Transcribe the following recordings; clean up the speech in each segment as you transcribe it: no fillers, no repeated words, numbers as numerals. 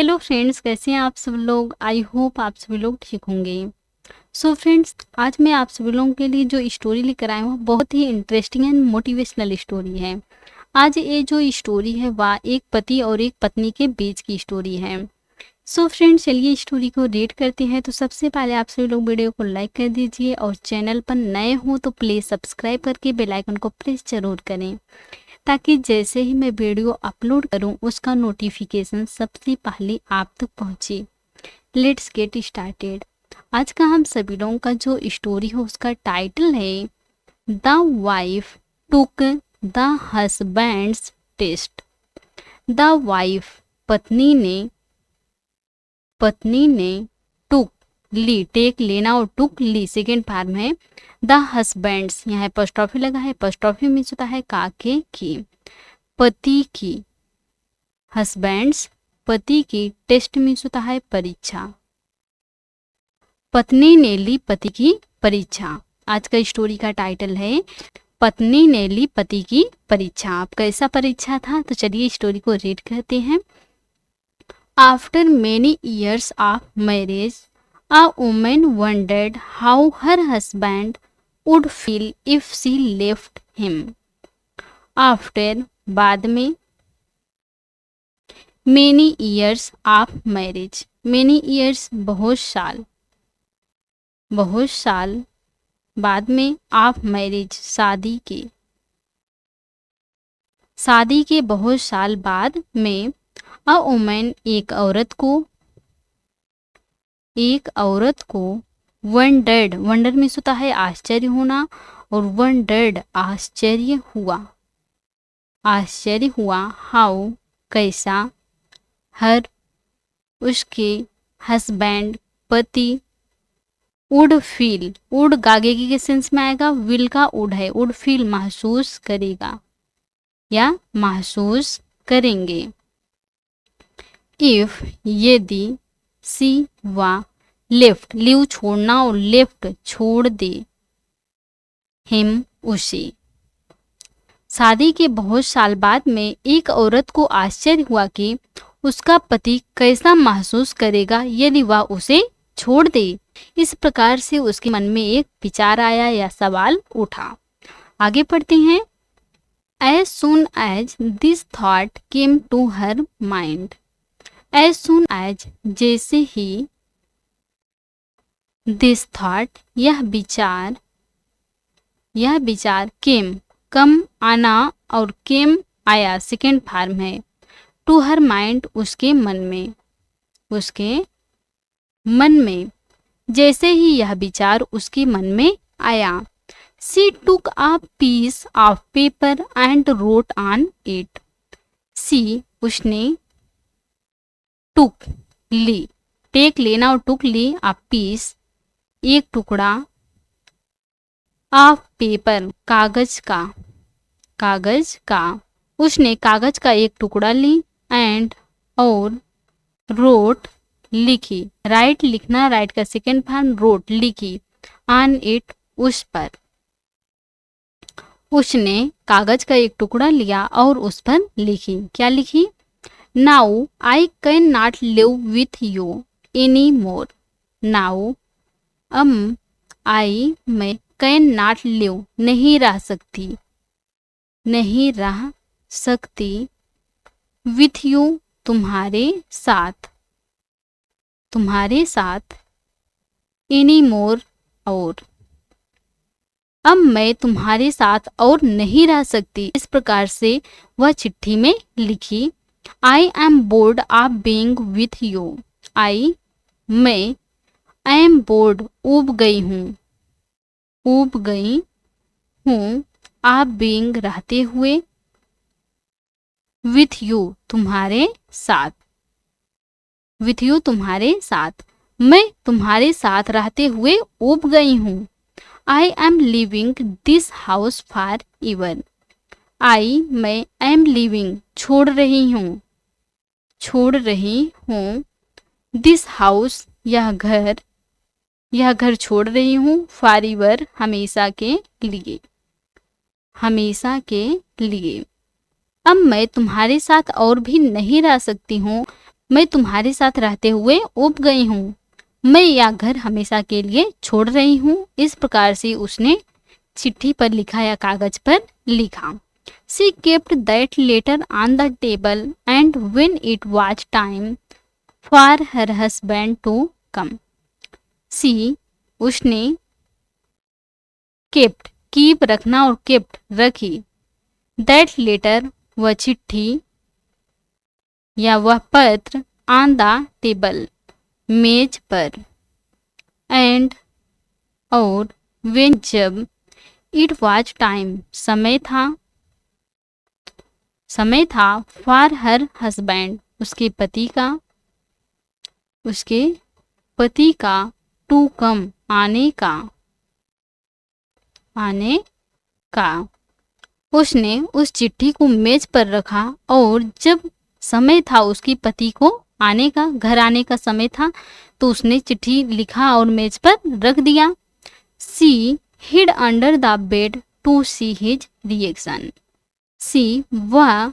Hello friends, कैसे हैं आप सब लोग। आई होप आप सभी लोग ठीक होंगे। सो फ्रेंड्स, आज मैं आप सभी लोगों के लिए जो स्टोरी लेकर आई हूँ बहुत ही इंटरेस्टिंग एंड मोटिवेशनल स्टोरी है। आज ये जो स्टोरी है वह एक पति और एक पत्नी के बीच की स्टोरी है। सो फ्रेंड्स, चलिए स्टोरी को रीड करते हैं। तो सबसे पहले आप सभी लोग वीडियो को लाइक कर दीजिए और चैनल पर नए हो तो प्लीज़ सब्सक्राइब करके बेल आइकन को प्रेस जरूर करें, ताकि जैसे ही मैं वीडियो अपलोड करूं उसका नोटिफिकेशन सबसे पहले आप तक पहुंचे। Let's get started. आज का हम सभी लोगों का जो स्टोरी है उसका टाइटल है the wife took the husband's test. The wife पत्नी ने टुक ली, टेक लेना और टुक ली सेकेंड फॉर्म है। द हस्बैंड्स, यहाँ पोस्टॉफी लगा है, पोस्टॉफी मीन्स होता है काके की, पति की। हस्बैंड्स पति की, टेस्ट मीन्स होता है परीक्षा। पत्नी ने ली पति की परीक्षा। आज का स्टोरी का टाइटल है पत्नी ने ली पति की परीक्षा। आप कैसा परीक्षा था, तो चलिए स्टोरी को रीड करते हैं। After many years of marriage a woman wondered how her husband would feel if she left him. After, बाद में, many years of marriage, many years बहुत साल बाद में, of marriage शादी के बहुत साल बाद में, a woman एक औरत को वंडर्ड मीन्स होता है आश्चर्य होना, और वंडर्ड आश्चर्य हुआ हाउ कैसा, हर उसके, हस्बैंड पति, वुड फील, वुड गागेगी के सेंस में आएगा, विल का वुड है, वुड फील महसूस करेगा या महसूस करेंगे। इफ यदि, सी वा, लेफ्ट लीव छोड़ना और लेफ्ट छोड़ दे, हिम उसे। शादी के बहुत साल बाद में एक औरत को आश्चर्य हुआ कि उसका पति कैसा महसूस करेगा यदि वह उसे छोड़ दे। इस प्रकार से उसके मन में एक विचार आया या सवाल उठा। आगे पढ़ते हैं। As soon as this thought came to her mind, as soon as, जैसे ही, दिस थॉट, यह विचार केम, कम आना और केम आया सेकेंड फॉर्म है, टू हर माइंड, उसके मन में, जैसे ही यह विचार उसके मन में आया, she took a piece of paper and wrote on it. She, उसने, टुक ली, टेक लेना और टुक ली, अ पीस एक टुकड़ा, ऑफ पेपर कागज का, उसने कागज का एक टुकड़ा ली, एंड और, रोट लिखी, राइट लिखना, राइट का सेकेंड फॉर्म, रोट लिखी, ऑन इट उस पर। उसने कागज का एक टुकड़ा लिया और उस पर लिखी, क्या लिखी, now I can not live with you anymore. Now, I, मैं, कैन नॉट लिव, नहीं रह सकती, विथ यू, तुम्हारे साथ, एनी मोर, और, अब मैं तुम्हारे साथ और नहीं रह सकती। इस प्रकार से वह चिट्ठी में लिखी। I am board of being with you. मैं, आई एम बोर्ड, ऊब गई हूँ, आप बीइंग, रहते हुए, विथ यू, तुम्हारे साथ, मैं तुम्हारे साथ रहते हुए ऊब गई हूँ। I M living this house for ever. मैं, एम लिविंग, छोड़ रही हूँ, दिस हाउस, यह घर छोड़ रही हूँ, फॉर एवर, हमेशा के लिए। अब मैं तुम्हारे साथ और भी नहीं रह सकती हूँ, मैं तुम्हारे साथ रहते हुए ऊब गई हूँ। मैं यह घर हमेशा के लिए छोड़ रही हूँ। इस प्रकार से उसने चिट्ठी पर लिखा या कागज पर लिखा। She kept that letter on the table and when it was time for her husband to come, she उसने kept कीप रखना और kept रखी that letter वह चिट्ठी या वह पत्र on the table मेज पर and और when जब it was time समय था for her husband उसके पति का to come आने का उसने उस चिट्ठी को मेज पर रखा और जब समय था उसकी पति को आने का, घर आने का समय था, तो उसने चिट्ठी लिखा और मेज पर रख दिया। She hid under the bed to see his reaction. सी वह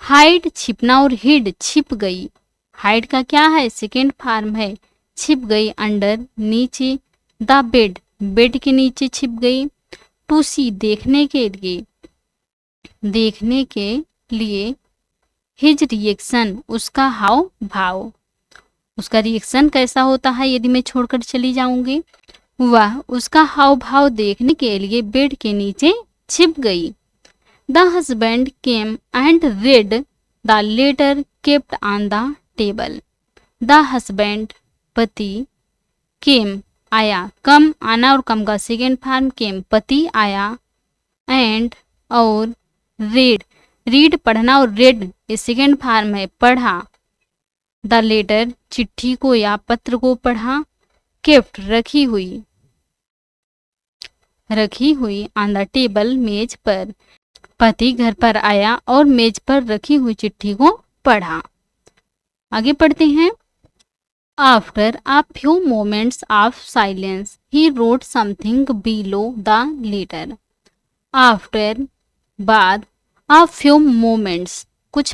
हाइड छिपना और हिड छिप गई। हाइड का क्या है? सेकेंड फॉर्म है। छिप गई अंडर नीचे, द बेड बेड के नीचे छिप गई, टू सी देखने के लिए हिज रिएक्शन उसका हाव भाव, उसका रिएक्शन कैसा होता है यदि मैं छोड़कर चली जाऊंगी। वह उसका हाव भाव देखने के लिए बेड के नीचे छिप गई। The husband came and read the letter kept on the table. The husband पति came आया, कम आना और कम का सेकेंड फॉर्म came पति आया and और read पढ़ना और read ये सेकेंड फॉर्म है पढ़ा। The letter चिट्ठी को या पत्र को पढ़ा, kept रखी हुई on the table मेज पर। पति घर पर आया और मेज पर रखी हुई चिट्ठी को पढ़ा। आगे पढ़ते हैं। After a few moments of silence he wrote something below the letter. After बाद, अ फ्यू मोमेंट्स कुछ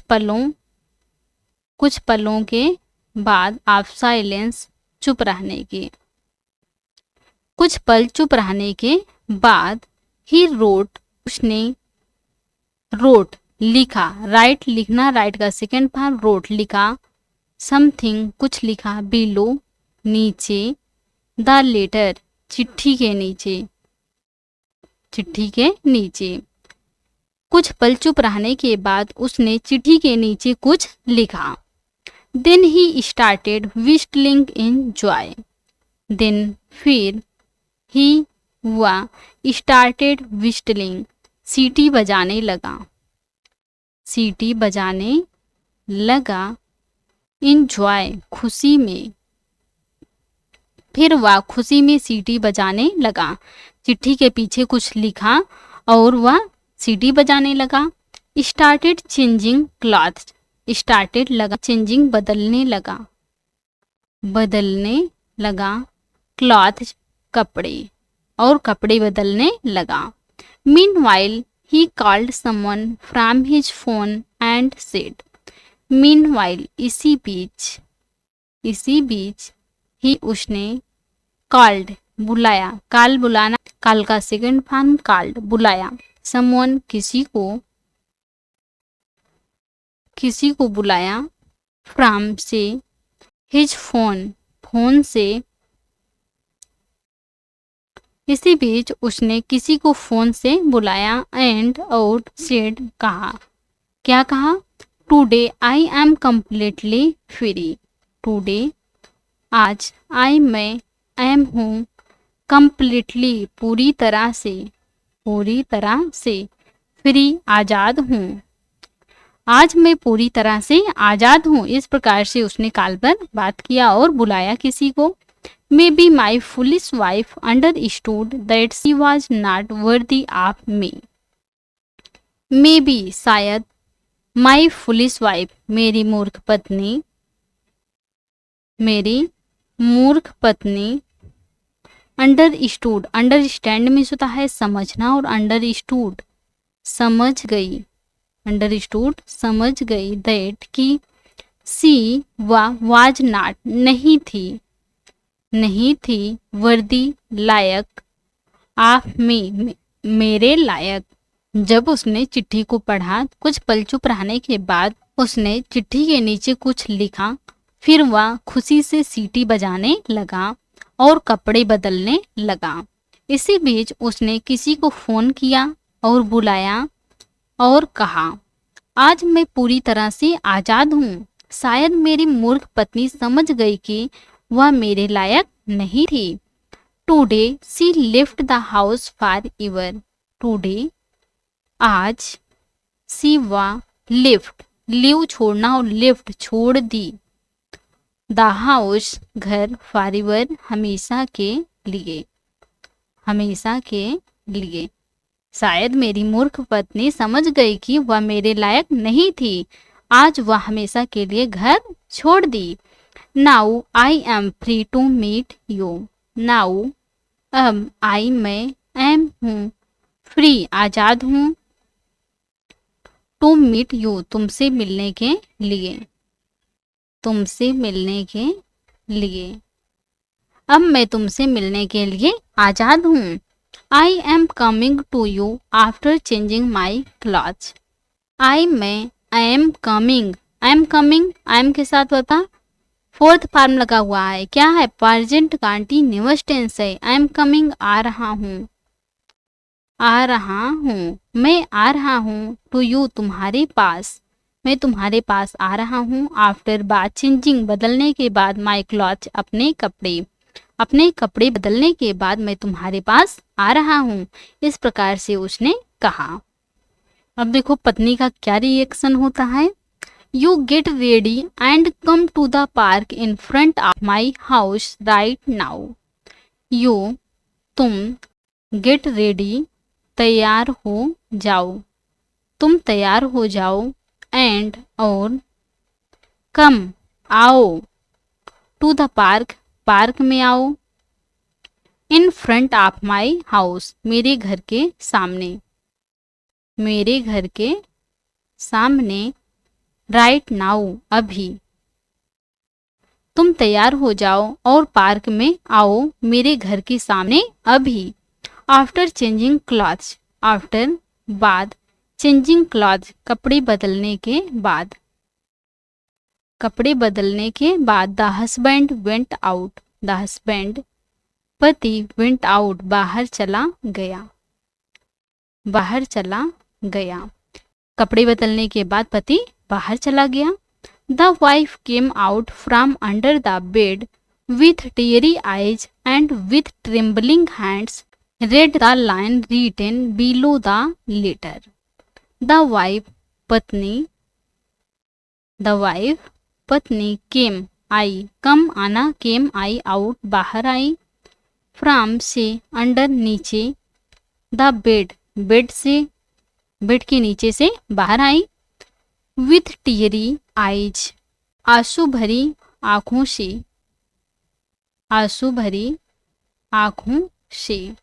पलों के बाद, ऑफ साइलेंस चुप रहने के, कुछ पल चुप रहने के बाद, ही रोट उसने रोट लिखा, राइट लिखना, राइट का सेकेंड फॉर्म रोट लिखा, समथिंग कुछ लिखा, बिलो नीचे, द लेटर चिट्ठी के नीचे। कुछ पल चुप रहने के बाद उसने चिट्ठी के नीचे कुछ लिखा। Then he started whistling in joy. Then फिर ही हुआ, स्टार्टेड विस्टलिंग सीटी बजाने लगा, इंजॉय खुशी में, फिर वह खुशी में सीटी बजाने लगा। चिट्ठी के पीछे कुछ लिखा और वह सीटी बजाने लगा। स्टार्टेड चेंजिंग क्लॉथ, स्टार्टेड लगा चेंजिंग बदलने लगा, क्लॉथ कपड़े और कपड़े बदलने लगा। Meanwhile he called someone from his phone and said, meanwhile इसी बीच ही उसने called बुलाया, कॉल बुलाना, कॉल का सेकंड फॉर्म called बुलाया, someone किसी को बुलाया, from से, his फोन से। इसी बीच उसने किसी को फोन से बुलाया एंड और सेड कहा, क्या कहा? Today I am completely free. Today आज, आई मैं, एम हूँ, कम्प्लीटली पूरी तरह से, फ्री आज़ाद हूँ। आज मैं पूरी तरह से आज़ाद हूँ। इस प्रकार से उसने कॉल पर बात किया और बुलाया किसी को। Maybe my foolish wife understood that she was not worthy of me. Maybe शायद, my foolish wife मेरी मूर्ख पत्नी understood, understand में होता है समझना और understood समझ गई that कि सी वह वाज नॉट नहीं थी, नहीं थी वर्दी लायक ऑफ मी मेरे लायक। जब उसने चिट्ठी को पढ़ा, कुछ पल चुप रहने के बाद उसने चिट्ठी के नीचे कुछ लिखा। फिर वह खुशी से सीटी बजाने लगा और कपड़े बदलने लगा। इसी बीच उसने किसी को फोन किया और बुलाया और कहा, आज मैं पूरी तरह से आजाद हूँ। शायद मेरी मूर्ख पत्नी समझ गई कि वह मेरे लायक नहीं थी। Today she left the house for ever. Today आज, सी वह लिफ्ट लीव छोड़ना और लिफ्ट छोड़ दी, द हाउस घर, फॉरएवर हमेशा के लिए, हमेशा के लिए। शायद मेरी मूर्ख पत्नी समझ गई कि वह मेरे लायक नहीं थी। आज वह हमेशा के लिए घर छोड़ दी। Now I am free to meet you. Now अब आई मैं एम हूँ, फ्री आजाद हूँ, टू मीट यू तुमसे मिलने के लिए, तुमसे मिलने के लिए। अब मैं तुमसे मिलने के लिए आजाद हूँ। I am coming to you after changing my cloth. I मैं, I am coming, I am coming, I am के साथ होता फोर्थ फॉर्म लगा हुआ है। क्या है? प्रेजेंट कंटीन्यूअस टेंस है। आई एम कमिंग आ रहा हूँ, आ रहा हूँ, मैं आ रहा हूँ। टू यू तुम्हारे पास, मैं तुम्हारे पास आ रहा हूँ। आफ्टर बाद चेंजिंग बदलने के बाद, माई क्लॉथ अपने कपड़े, अपने कपड़े बदलने के बाद मैं तुम्हारे पास आ रहा हूँ। इस प्रकार से उसने कहा। अब देखो पत्नी का क्या रिएक्शन होता है। You get ready and come to the park in front of my house right now. You तुम, गेट रेडी तैयार हो जाओ, तुम तैयार हो जाओ, एंड और, कम आओ, टू द पार्क पार्क में आओ, इन फ्रंट ऑफ माई हाउस मेरे घर के सामने, मेरे घर के सामने, राइट नाउ अभी, तुम तैयार हो जाओ और पार्क में आओ मेरे घर के सामने अभी। आफ्टर चेंजिंग क्लॉथ्स, आफ्टर बाद, चेंजिंग क्लॉथ कपड़े बदलने के बाद, कपड़े बदलने के बाद। The husband went out, the husband पति, वेंट आउट बाहर चला गया, बाहर चला गया। कपड़े बदलने के बाद पति बाहर चला गया। The wife came out from under the bed with teary eyes and with trembling hands read the line written below the letter. The wife पत्नी, the wife पत्नी came आई, कम आना, came आई आउट बाहर आई, from से, अंडर नीचे, the bed bed से, bed के नीचे से बाहर आई, with teary eyes आंसू भरी आंखों से, आंसू भरी आंखों से।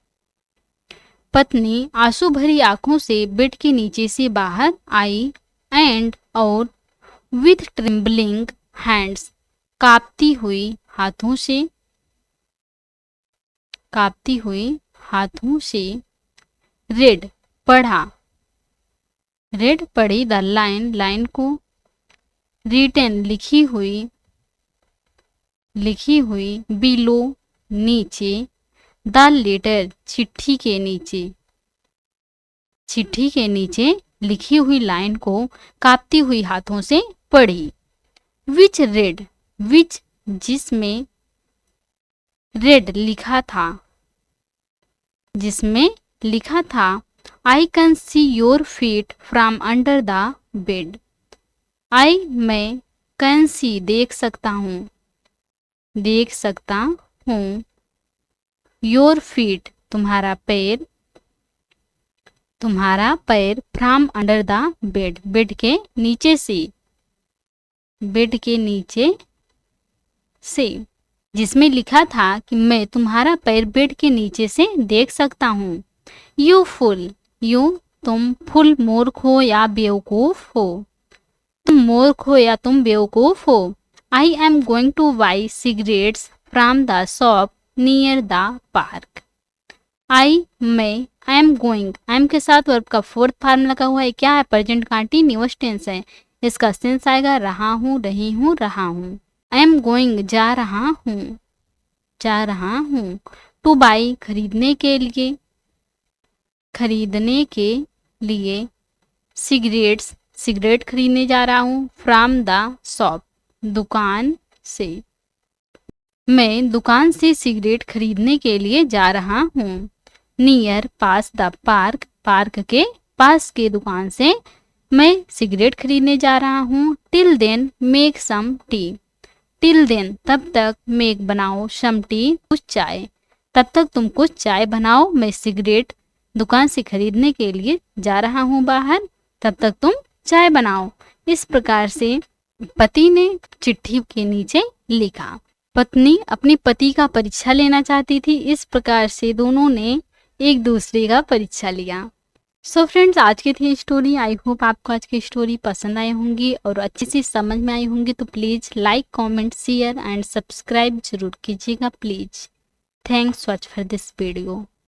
पत्नी आंसू भरी आंखों से बेड के नीचे से बाहर आई, एंड और, विथ ट्रिम्बलिंग हैंड्स कांपती हुई हाथों से, कांपती हुई हाथों से। रेड पढ़ा, रेड पढ़ी, द लाइन लाइन को, रिटन लिखी हुई, लिखी हुई, बिलो नीचे, द लेटर चिट्ठी के नीचे, चिट्ठी के नीचे लिखी हुई लाइन को कांपती हुई हाथों से पढ़ी। विच रेड, विच जिसमें, रेड लिखा था, जिसमें लिखा था, I can see your feet from under the bed. I मैं, कैन सी देख सकता हूँ, देख सकता हूँ, योर फीट तुम्हारा पैर, तुम्हारा पैर, from under the bed bed के नीचे से, बेड के नीचे से, जिसमें लिखा था कि मैं तुम्हारा पैर बेड के नीचे से देख सकता हूँ। यू फुल, यू तुम, फुल मूर्ख हो या बेवकूफ हो, तुम मूर्ख हो या तुम बेवकूफ हो। I am going two by cigarettes from the shop near the park. I am going, I am के साथ वर्ब का फोर्थ फॉर्म लगा हुआ है। क्या है? प्रेजेंट कंटीन्यूअस टेंस है। इसका सेंस आएगा रहा हूँ, रही हूँ, रहा हूँ। आई एम गोइंग, जा रहा हूँ, जा रहा हूँ। टू बाई, खरीदने के लिए, खरीदने के लिए। सिगरेट्स, सिगरेट खरीदने जा रहा हूँ। फ्रॉम द शॉप, दुकान से, मैं दुकान से सिगरेट खरीदने के लिए जा रहा हूँ। Near, pass the park, park के पास के दुकान से मैं सिगरेट खरीदने जा रहा हूँ। Till then make some tea, till then तब तक, मेक बनाओ, सम टी कुछ चाय, तब तक तुम कुछ चाय बनाओ। मैं सिगरेट दुकान से खरीदने के लिए जा रहा हूँ बाहर, तब तक तुम चाय बनाओ। इस प्रकार से पति ने चिट्ठी के नीचे लिखा। पत्नी अपनी पति का परीक्षा लेना चाहती थी। इस प्रकार से दोनों ने एक दूसरे का परीक्षा लिया। सो फ्रेंड्स, आज की थी स्टोरी। आई होप आपको आज की स्टोरी पसंद आई होंगी और अच्छी सी समझ में आई होंगी। तो please like, comment, share and subscribe जरूर कीजिएगा please. Thanks watch for this video.